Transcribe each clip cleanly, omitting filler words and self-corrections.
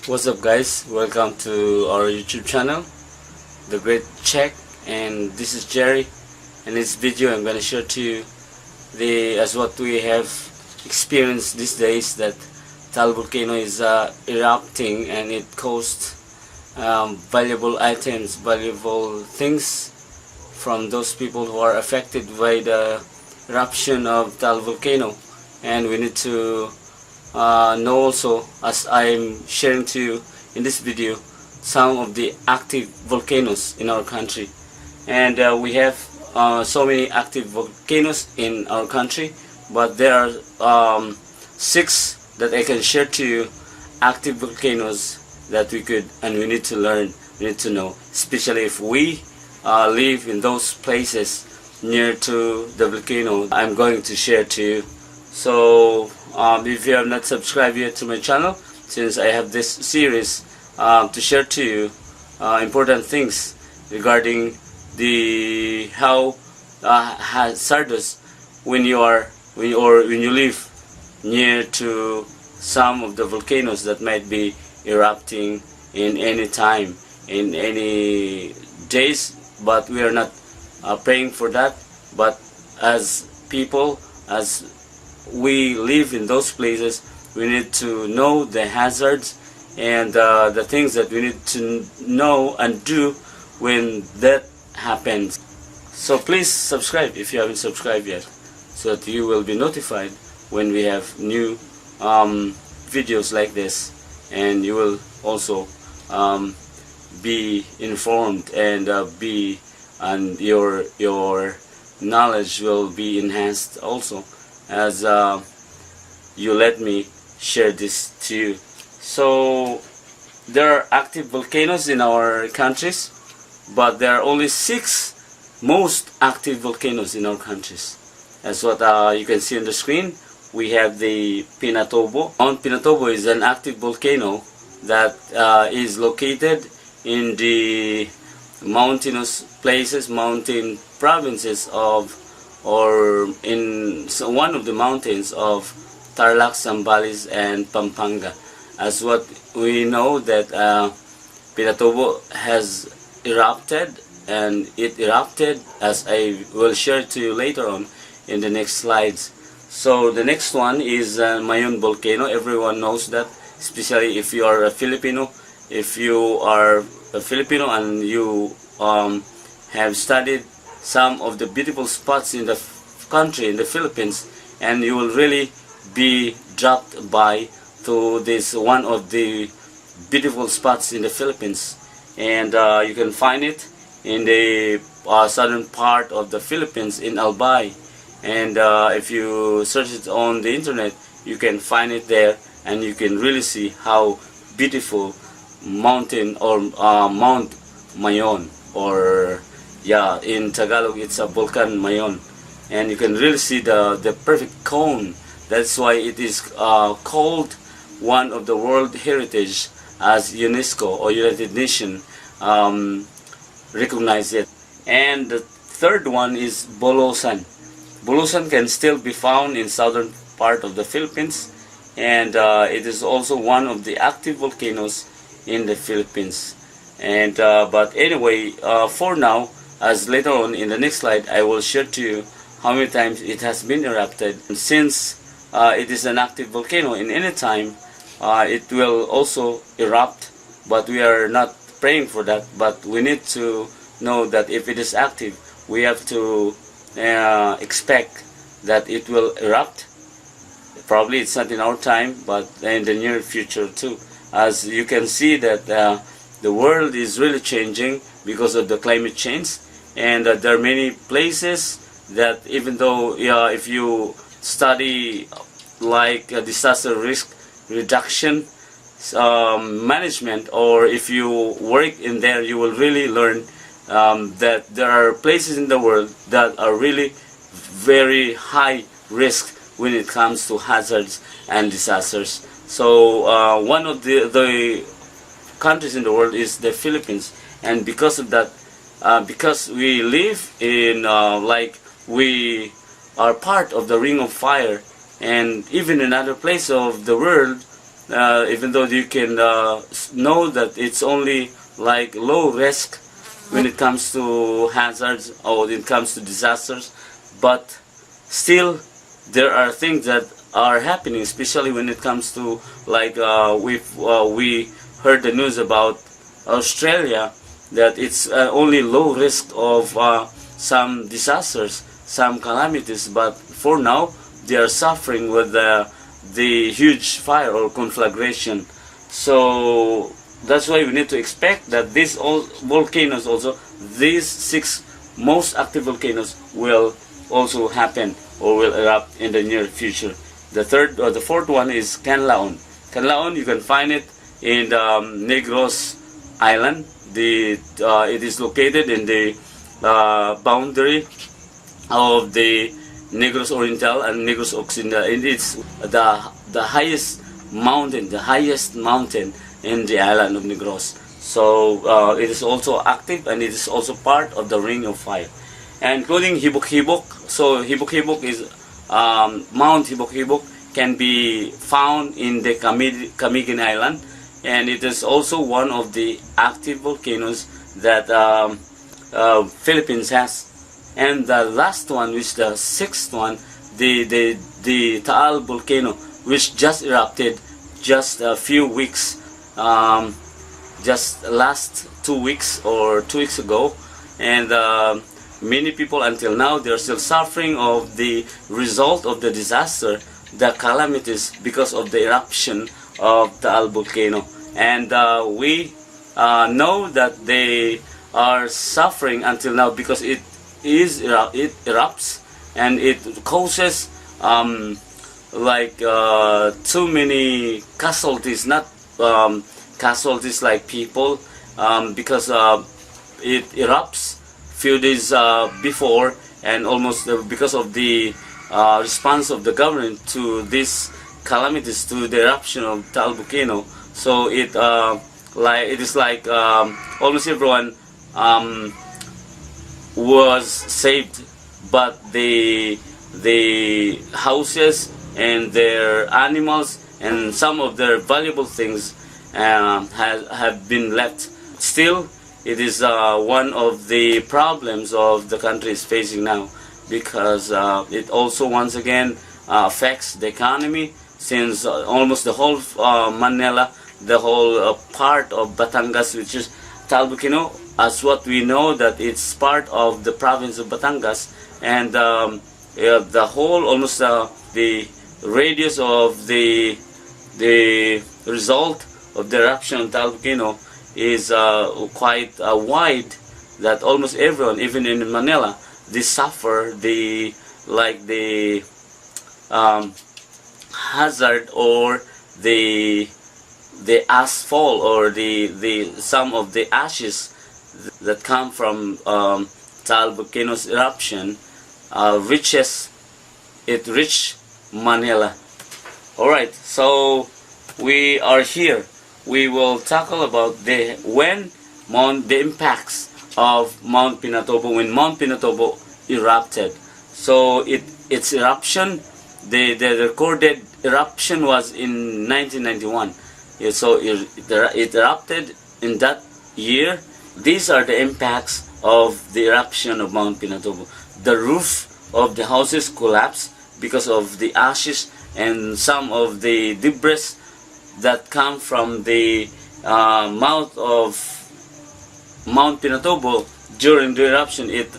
What's up, guys? Welcome to our YouTube channel, The Great Check, and this is Jerry. In this video I'm going to share to you as what we have experienced these days, that Taal Volcano is erupting, and it caused valuable items, valuable things from those people who are affected by the eruption of Taal Volcano. And we need to know also, as I'm sharing to you in this video, some of the active volcanoes in our country. And we have so many active volcanoes in our country, but there are 6 that I can share to you, active volcanoes that we could and we need to learn, we need to know, especially if we live in those places near to the volcano I'm going to share to you. So if you have not subscribed yet to my channel, since I have this series to share to you important things regarding the how hazardous when you live near to some of the volcanoes that might be erupting in any time, in any days. But we are not praying for that. But as people, as we live in those places, we need to know the hazards and the things that we need to know and do when that happens. So please subscribe if you haven't subscribed yet, so that you will be notified when we have new videos like this, and you will also be informed, and your knowledge will be enhanced also, as you let me share this to you. So there are active volcanoes in our countries, but there are only 6 most active volcanoes in our countries. That's what you can see on the screen. We have the Pinatubo. Mount Pinatubo is an active volcano that is located in the mountainous places, mountain provinces of, or in one of the mountains of Tarlac, Zambales, and Pampanga. As what we know, that Pinatubo has erupted, and it erupted, as I will share to you later on in the next slides. So the next one is Mayon volcano. Everyone knows that, especially if you are a Filipino. If you are a Filipino and you have studied some of the beautiful spots in the country, in the Philippines, and you will really be dropped by to this one of the beautiful spots in the Philippines. And you can find it in the southern part of the Philippines, in Albay. And if you search it on the internet, you can find it there, and you can really see how beautiful mountain, or Mount Mayon, or in Tagalog it's a Volcan Mayon. And you can really see the perfect cone. That's why it is called one of the World Heritage, as UNESCO or United Nations recognize it. And the third one is Bolosan. Bolosan can still be found in southern part of the Philippines, and it is also one of the active volcanoes in the Philippines. And but anyway, for now, as later on in the next slide, I will share to you how many times it has been erupted. And since it is an active volcano, in any time it will also erupt, but we are not praying for that. But we need to know that if it is active, we have to expect that it will erupt. Probably it's not in our time, but in the near future too. As you can see that the world is really changing because of the climate change, and there are many places that, even though if you study like disaster risk reduction management, or if you work in there, you will really learn that there are places in the world that are really very high risk when it comes to hazards and disasters. So one of the countries in the world is the Philippines, and because of that, because we live in like we are part of the ring of fire, and even in other places of the world even though you can know that it's only like low risk when it comes to hazards or when it comes to disasters, but still there are things that are happening, especially when it comes to like we heard the news about Australia, that it's only low risk of some disasters, some calamities, but for now they are suffering with the huge fire or conflagration. So that's why we need to expect that these all volcanoes, also these 6 most active volcanoes, will also happen or will erupt in the near future. The third or the fourth one is Kanlaon. Kanlaon, you can find it in Negros Island. It is located in the boundary of the Negros Oriental and Negros Occidental, and it's the highest mountain in the island of Negros. So it is also active, and it is also part of the Ring of Fire, and including Hibok-Hibok. So Hibok-Hibok is Mount Hibok-Hibok can be found in the Camiguin Island, and it is also one of the active volcanoes that Philippines has. And the last one, which the 6th one, the Taal Volcano, which just erupted just a few weeks, just last 2 weeks or 2 weeks ago, and many people until now they are still suffering of the result of the disaster, the calamities, because of the eruption of the Taal Volcano. And we know that they are suffering until now because it erupts, and it causes like too many casualties, not casualties like people, because it erupts few days before, and almost because of the response of the government to these calamities, to the eruption of Taal Volcano. So it is like almost everyone was saved, but the houses and their animals and some of their valuable things have been left. Still, it is one of the problems of the country is facing now, because it also once again affects the economy, since almost the whole Manila, the whole part of Batangas, which is Taal Volcano, as what we know that it's part of the province of Batangas, and the whole almost the radius of the result of the eruption of Taal Volcano is quite wide, that almost everyone, even in Manila, they suffer the hazard or the asphalt or the some of the ashes that come from Taal Volcano's eruption reached Manila. Alright, so we are here. We will tackle about the impacts of Mount Pinatubo when Mount Pinatubo erupted. So its eruption, the recorded eruption was in 1991. So it erupted in that year. These are the impacts of the eruption of Mount Pinatubo. The roof of the houses collapsed because of the ashes and some of the debris that come from the mouth of Mount Pinatubo during the eruption. It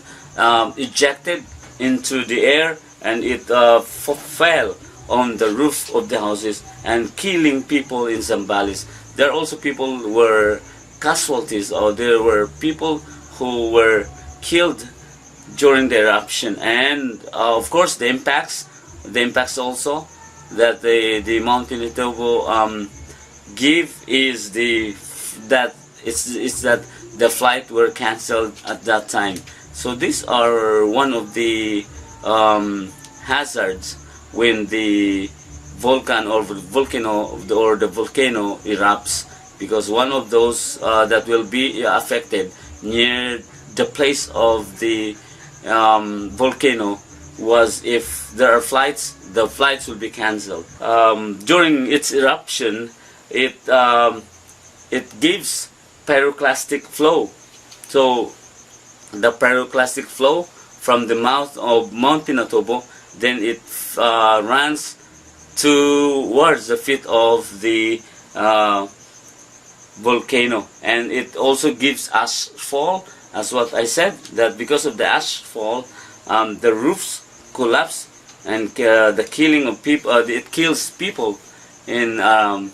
ejected into the air, and it fell on the roof of the houses and killing people in Zambales. There are also people who were casualties, or there were people who were killed during the eruption. And of course the impacts also that the Mount Pinatubo give is that the flight were cancelled at that time. So these are one of the hazards when the volcano erupts, because one of those that will be affected near the place of the volcano was if there are flights, the flights will be cancelled. During its eruption, it gives pyroclastic flow. So the pyroclastic flow from the mouth of Mount Pinatubo, then it runs towards the feet of the volcano, and it also gives ashfall, as what I said, that because of the ashfall, the roofs collapse, and the killing of people, it kills people in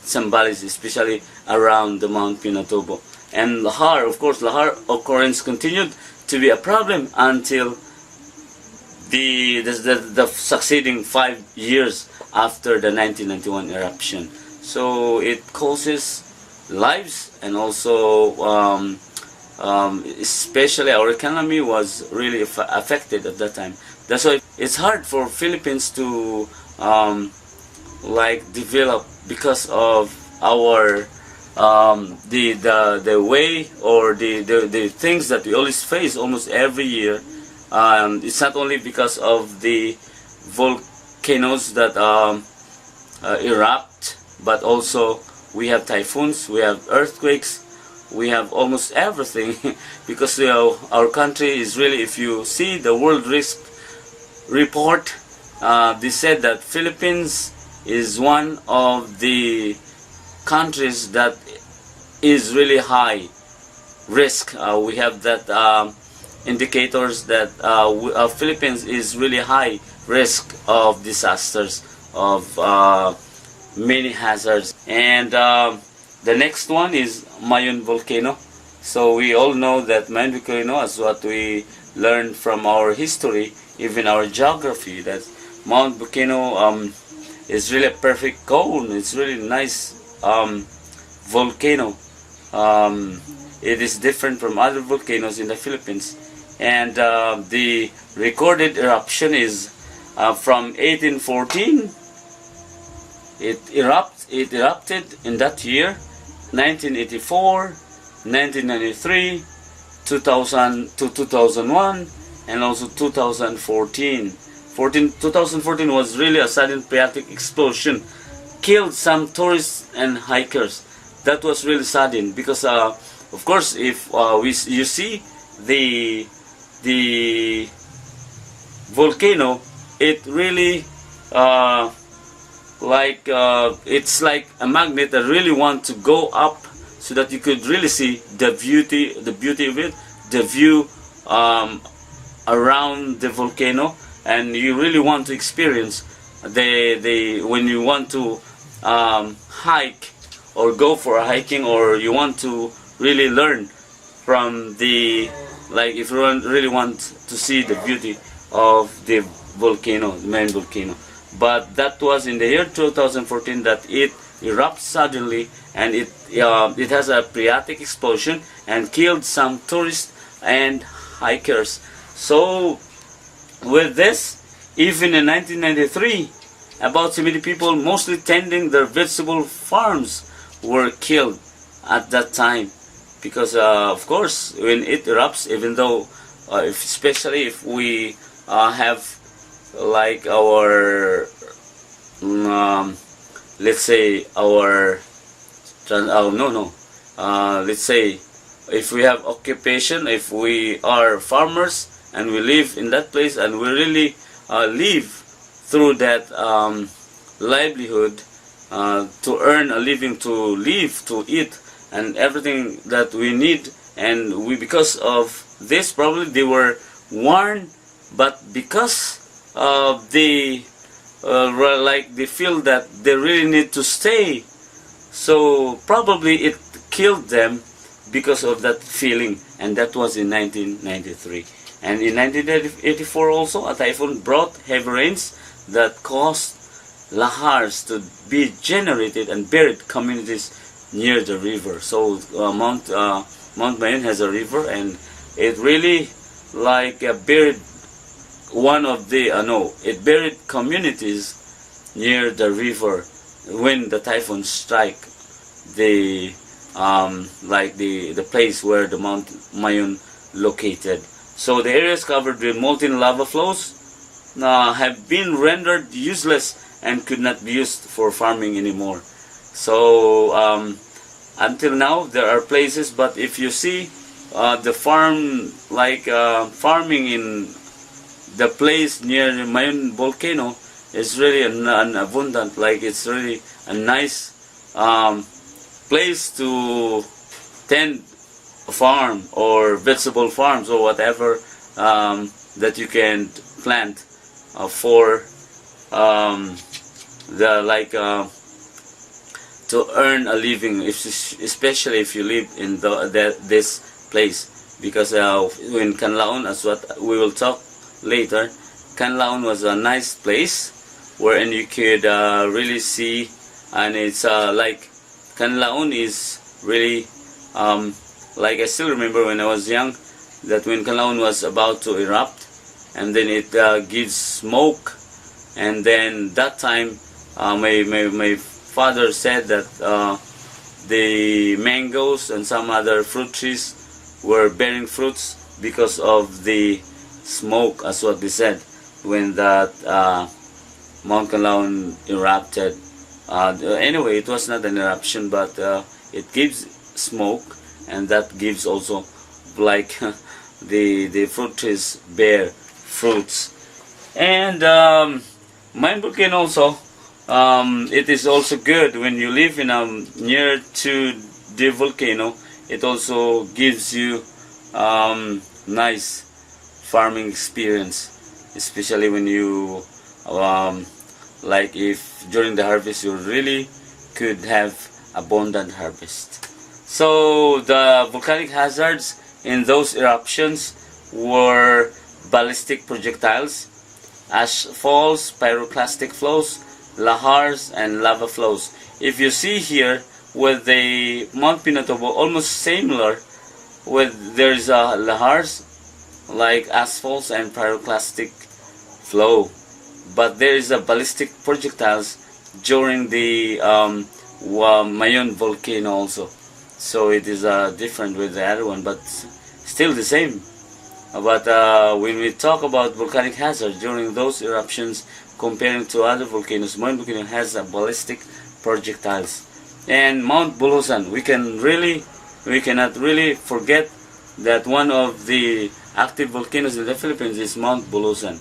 some valleys, especially around the Mount Pinatubo. And lahar, of course, lahar occurrence continued to be a problem until the succeeding 5 years after the 1991 eruption. So it causes lives, and also especially our economy was really affected at that time. That's why it's hard for Philippines to like develop, because of our the way, or the things that we always face almost every year. It's not only because of the volcanoes that erupt, but also we have typhoons, we have earthquakes, we have almost everything. Because our country is really, if you see the World Risk Report, they said that Philippines is one of the countries that is really high risk. We have that indicators that Philippines is really high risk of disasters, of many hazards. And the next one is Mayon volcano. So we all know that Mayon volcano, as what we learned from our history, even our geography, that Mount Volcano is really a perfect cone. It's really nice volcano. It is different from other volcanoes in the Philippines. And the recorded eruption is from 1814. It erupted in that year, 1984, 1993, 2000 to 2001, and also 2014. 2014 was really a sudden phreatic explosion, killed some tourists and hikers. That was really sudden, because of course, if you see the volcano, it really it's like a magnet that really want to go up, so that you could really see the beauty of it, the view around the volcano, and you really want to experience when you want to hike or go for a hiking, or you want to really learn from if you really want to see the beauty of the volcano, the Mayon volcano. But that was in the year 2014 that it erupts suddenly, and it has a phreatic explosion and killed some tourists and hikers. So with this, even in 1993, about 70 people, mostly tending their vegetable farms, were killed at that time. Because of course, when it erupts, even though especially if we have like our let's say our let's say if we have occupation, if we are farmers and we live in that place, and we really live through that livelihood, to earn a living, to live, to eat, and everything that we need. And because of this, probably they were warned, but because they they feel that they really need to stay, so probably it killed them because of that feeling. And that was in 1993. And in 1984 also, a typhoon brought heavy rains that caused lahars to be generated and buried communities near the river. So Mount Mayon has a river, and it really buried one of the it buried communities near the river when the typhoon strike the the place where the Mount Mayon located. So the area is covered with molten lava flows, have been rendered useless and could not be used for farming anymore. So until now there are places, but if you see the farm, like farming in the place near the Mayon volcano is really an abundant, like it's really a nice place to tend a farm or vegetable farms or whatever that you can plant for the to earn a living, especially if you live in this place, because in Kanlaon, as what we will talk later, Kanlaon was a nice place wherein you could really see, and it's like Kanlaon is really like I still remember when I was young that when Kanlaon was about to erupt, and then it gives smoke, and then that time my father said that the mangoes and some other fruit trees were bearing fruits because of the smoke, as what they said, when that Mount Kanlaon erupted. Anyway, it was not an eruption, but it gives smoke, and that gives also like the fruit trees bear fruits. And Mayon volcano also, it is also good when you live in near to the volcano. It also gives you nice farming experience, especially when you like if during the harvest you really could have abundant harvest. So the volcanic hazards in those eruptions were ballistic projectiles, ash falls, pyroclastic flows, lahars, and lava flows. If you see here with the Mount Pinatubo, almost similar, with there's lahars like asphalts and pyroclastic flow, but there is a ballistic projectiles during the Mayon volcano also. So it is different with the other one, but still the same. But when we talk about volcanic hazard during those eruptions, comparing to other volcanoes, Mayon volcano has a ballistic projectiles. And Mount Bulusan, we cannot really forget that one of the active volcanoes in the Philippines is Mount Bulusan,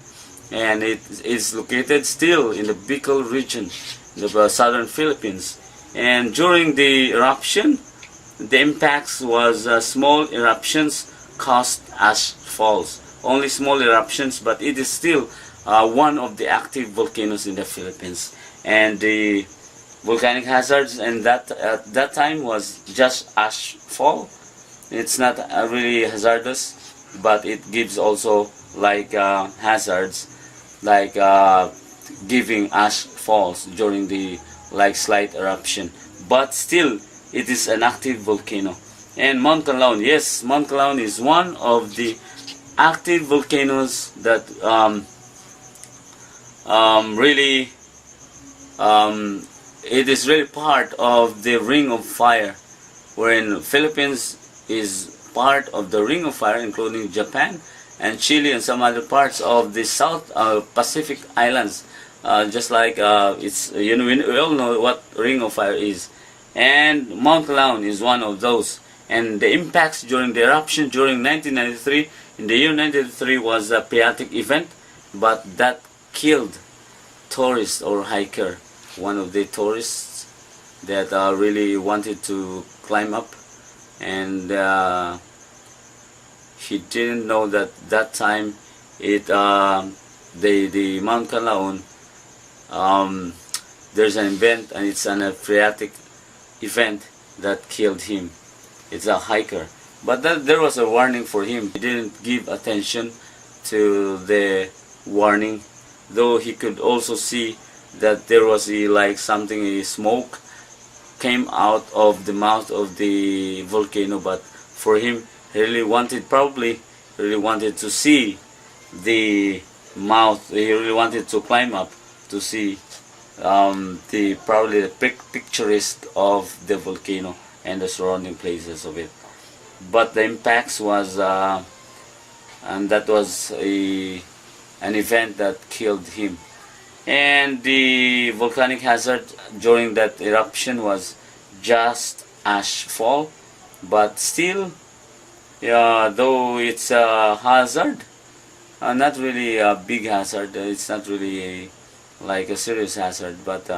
and it is located still in the Bicol region, the southern Philippines. And during the eruption, the impacts was small eruptions caused ash falls. Only small eruptions, but it is still one of the active volcanoes in the Philippines. And the volcanic hazards and at that time was just ash fall. It's not really hazardous, but it gives also like hazards, like giving ash falls during the like slight eruption. But still, it is an active volcano. And Mount Kanlaon, yes, Mount Kanlaon is one of the active volcanoes that really it is really part of the Ring of Fire, wherein Philippines is part of the Ring of Fire, including Japan and Chile and some other parts of the South Pacific Islands. Just like it's, you know, we all know what Ring of Fire is, and Mount Kanlaon is one of those. And the impacts during the eruption during 1993, in the year 1993, was a chaotic event, but that killed tourist or hiker, one of the tourists that really wanted to climb up, and he didn't know that that time it the Mount Kanlaon, there's an event, and it's an phreatic event that killed him. It's a hiker, but there was a warning for him. He didn't give attention to the warning, though he could also see that there was like something, a smoke came out of the mouth of the volcano. But for him, he really wanted, probably really wanted to see the mouth. He really wanted to climb up to see the probably the picturesque of the volcano and the surrounding places of it. But the impacts was and that was a an event that killed him. And the volcanic hazard during that eruption was just ash fall, but still, though it's a hazard, not really a big hazard, it's not really like a serious hazard, but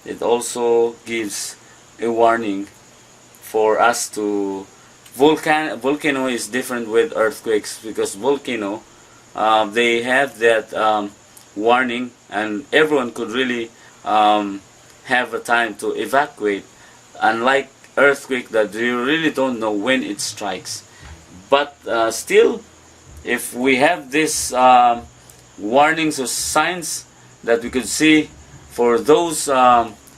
it also gives a warning for us to. Volcano is different with earthquakes, because volcano, they have that warning, and everyone could really have a time to evacuate, unlike earthquake that you really don't know when it strikes. But still, if we have this warnings or signs that we could see for those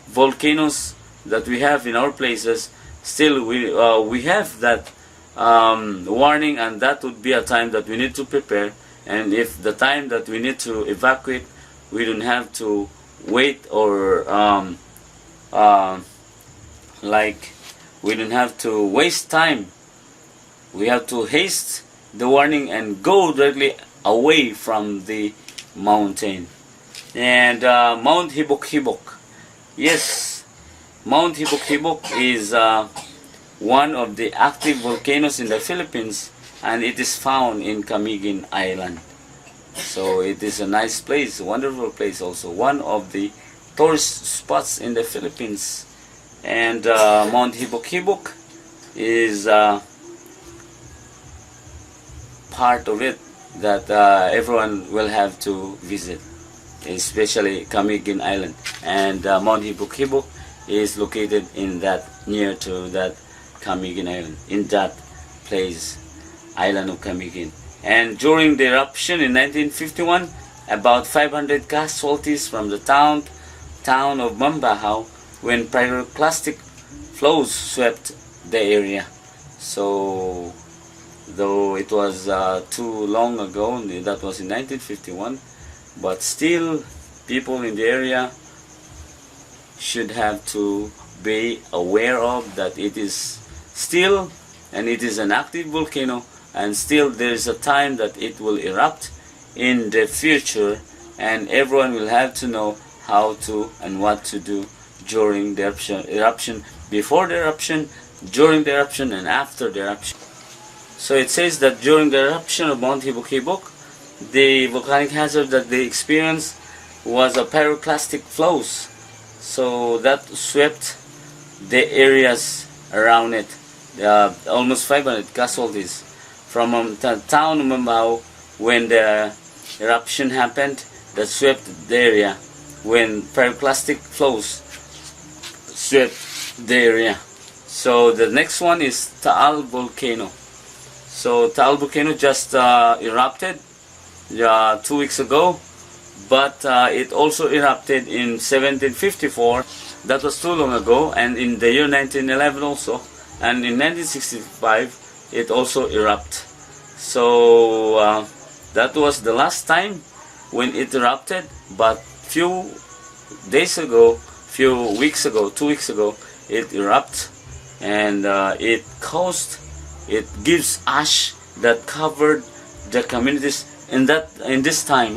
volcanoes that we have in our places, still we have that warning, and that would be a time that we need to prepare. And if the time that we need to evacuate, we don't have to wait, or like we don't have to waste time. We have to haste the warning and go directly away from the mountain. And Mount Hibok-Hibok. Yes, Mount Hibok-Hibok is one of the active volcanoes in the Philippines, and it is found in Camiguin Island. So it is a nice place, a wonderful place, also one of the tourist spots in the Philippines. And Mount Hibok-Hibok is part of it that everyone will have to visit, especially Camiguin Island. And Mount Hibok-Hibok is located in that, near to that Camiguin Island, in that place, island of Camiguin. And during the eruption in 1951, about 500 casualties from the town of Mambahaw, when pyroclastic flows swept the area. So, though it was too long ago, that was in 1951, but still people in the area should have to be aware of that it is still, and it is an active volcano, and still there is a time that it will erupt in the future, and everyone will have to know how to and what to do during the eruption, before the eruption, during the eruption, and after the eruption. So it says that during the eruption of Mount Hibok-Hibok, the volcanic hazard that they experienced was a pyroclastic flows. So that swept the areas around it. Almost 500 casualties from the town of Mambahaw when the eruption happened, that swept the area when pyroclastic flows swept the area. So the next one is Taal Volcano. So Taal Volcano just erupted 2 weeks ago, but it also erupted in 1754. That was too long ago, and in the year 1911 also, and in 1965 it also erupted. So that was the last time when it erupted, but few days ago, few weeks ago, 2 weeks ago, it erupted, and it gives ash that covered the communities in this time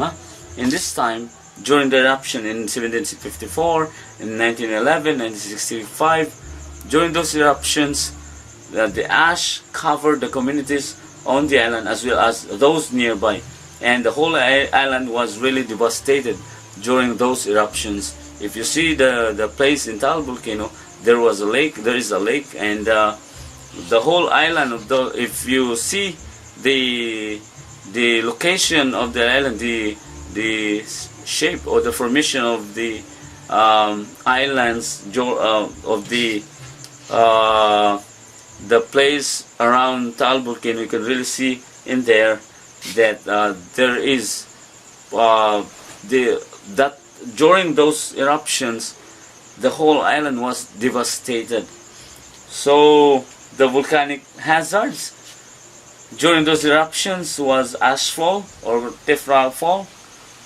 during the eruption in 1754, in 1911, 1965. During those eruptions, the ash covered the communities on the island as well as those nearby, and the whole island was really devastated during those eruptions. If you see the place in Taal Volcano, there is a lake, and the whole island if you see the location of the island, the shape or the formation of the islands of the place around Taal Volcano, you can really see in there that there is that during those eruptions the whole island was devastated. So the volcanic hazards during those eruptions was ashfall or tephra fall,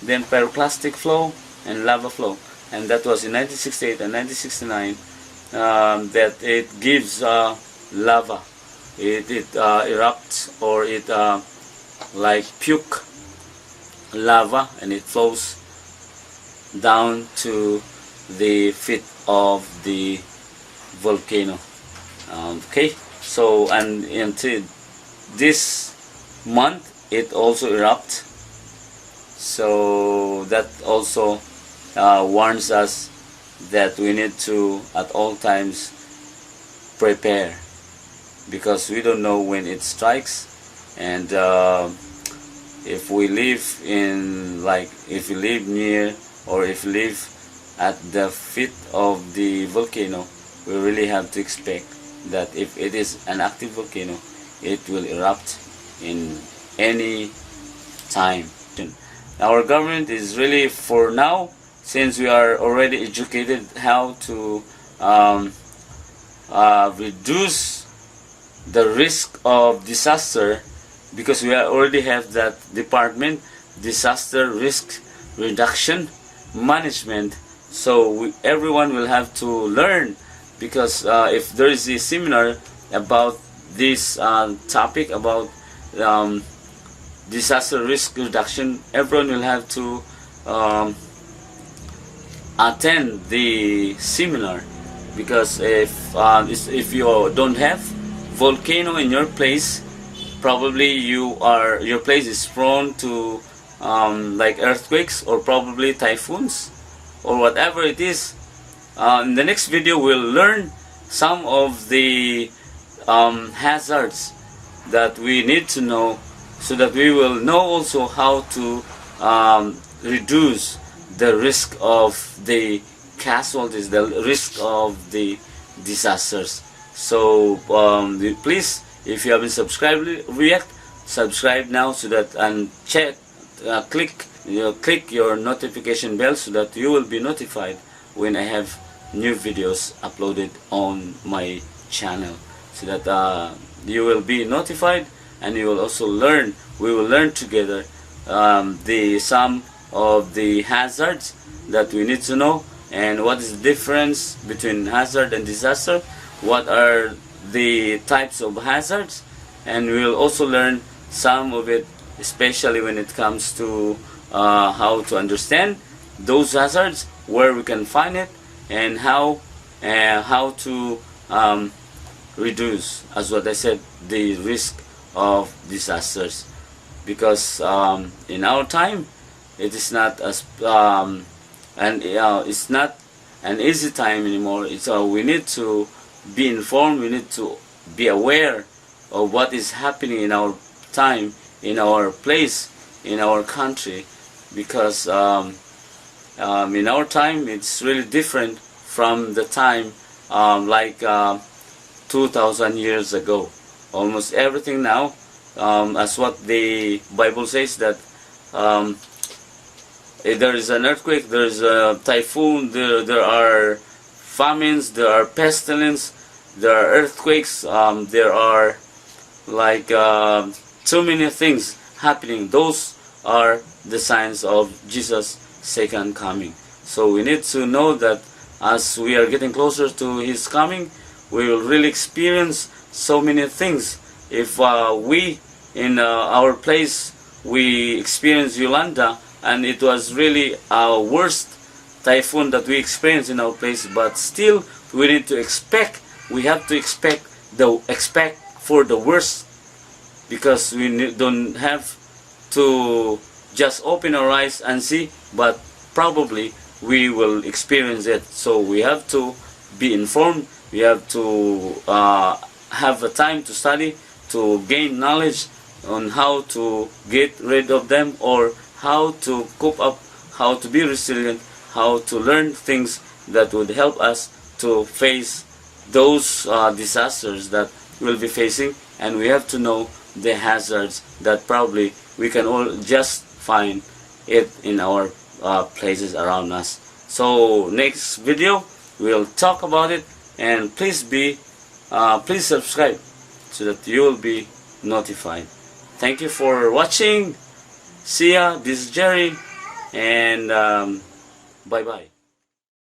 then pyroclastic flow and lava flow, and that was in 1968 and 1969 that it gives lava. It erupts, or it like puke. lava, and it flows down to the feet of the volcano. Okay, so and until this month it also erupts, so that also warns us that we need to at all times prepare, because we don't know when it strikes. And if we live in, like, if we live near, or if we live at the feet of the volcano, we really have to expect that if it is an active volcano, it will erupt in any time. Our government is really, for now, since we are already educated how to reduce the risk of disaster, because we already have that department, disaster risk reduction management. So everyone will have to learn, because if there is a seminar about this topic about disaster risk reduction, everyone will have to attend the seminar, because if you don't have volcano in your place, probably your place is prone to like earthquakes, or probably typhoons, or whatever it is. In the next video we'll learn some of the hazards that we need to know, so that we will know also how to reduce the risk of the casualties, the risk of the disasters. So please, if you haven't subscribed yet, subscribe now, so that, and click your notification bell, so that you will be notified when I have new videos uploaded on my channel, so that you will be notified, and you will also learn. We will learn together some of the hazards that we need to know, and what is the difference between hazard and disaster, what are the types of hazards, and we will also learn some of it, especially when it comes to how to understand those hazards, where we can find it, and how to reduce, as what I said, the risk of disasters. Because in our time, it is not as it's not an easy time anymore. It's we need to be informed. We need to be aware of what is happening in our time, in our place, in our country, because in our time it's really different from the time like 2,000 years ago. Almost everything now, as what the Bible says, that if there is an earthquake, there is a typhoon, there are famines, there are pestilence, there are earthquakes, there are like too many things happening. Those are the signs of Jesus' second coming. So we need to know that as we are getting closer to His coming, we will really experience so many things. If we in our place, we experienced Yolanda, and it was really our worst typhoon that we experienced in our place, but still we need to expect. We have to expect for the worst, because we don't have to just open our eyes and see, but probably we will experience it. So we have to be informed. We have to have a time to study, to gain knowledge on how to get rid of them, or how to cope up, how to be resilient, how to learn things that would help us to face those disasters that we'll be facing. And we have to know the hazards that probably we can all just find it in our places around us. So next video we'll talk about it, and please subscribe, so that you will be notified. Thank you for watching. See ya. This is Jerry, and bye bye.